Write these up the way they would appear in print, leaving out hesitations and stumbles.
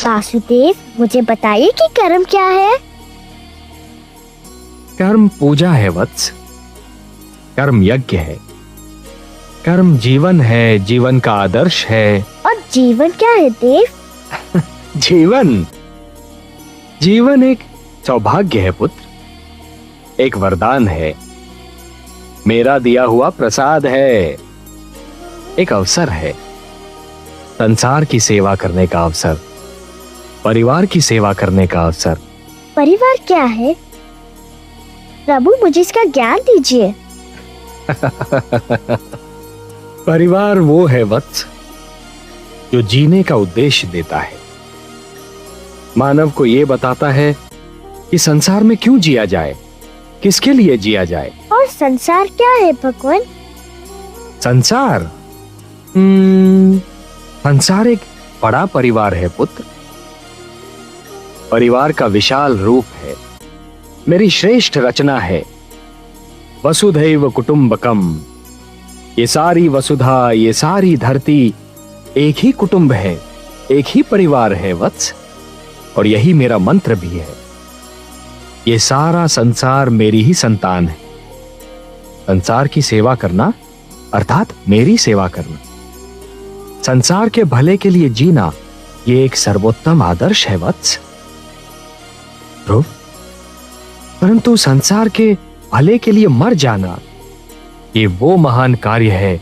वासुदेव, मुझे बताइए कि कर्म क्या है? कर्म पूजा है वत्स। कर्म यज्ञ है। कर्म जीवन है, जीवन का आदर्श है। और जीवन क्या है देव? जीवन जीवन एक सौभाग्य है पुत्र, एक वरदान है, मेरा दिया हुआ प्रसाद है, एक अवसर है, संसार की सेवा करने का अवसर, परिवार की सेवा करने का अवसर। परिवार क्या है? प्रभु, मुझे इसका ज्ञान दीजिए। परिवार वो है वत्स जो जीने का उद्देश्य देता है, मानव को ये बताता है कि संसार में क्यों जिया जाए, किसके लिए जिया जाए। और संसार क्या है भगवान? संसार संसार एक बड़ा परिवार है पुत्र। परिवार का विशाल रूप है, मेरी श्रेष्ठ रचना है। वसुधैव कुटुंबकम, ये सारी वसुधा, ये सारी धरती एक ही कुटुंब है, एक ही परिवार है वत्स। और यही मेरा मंत्र भी है। ये सारा संसार मेरी ही संतान है। संसार की सेवा करना अर्थात मेरी सेवा करना, संसार के भले के लिए जीना, ये एक सर्वोत्तम आदर्श है वत्स। ध्रुव, परंतु संसार के भले के लिए मर जाना, ये वो महान कार्य है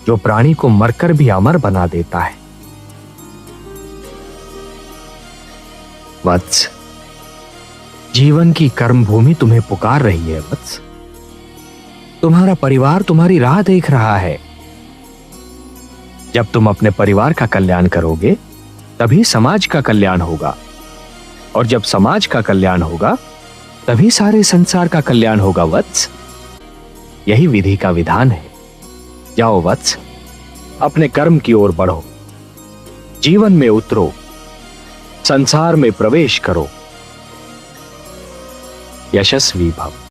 जो प्राणी को मरकर भी अमर बना देता है। वत्स, जीवन की कर्म भूमि तुम्हें पुकार रही है वत्स। तुम्हारा परिवार तुम्हारी राह देख रहा है। जब तुम अपने परिवार का कल्याण करोगे, तभी समाज का कल्याण होगा, और जब समाज का कल्याण होगा, तभी सारे संसार का कल्याण होगा वत्स। यही विधि का विधान है। जाओ वत्स, अपने कर्म की ओर बढ़ो, जीवन में उतरो, संसार में प्रवेश करो। यशस्वी भव।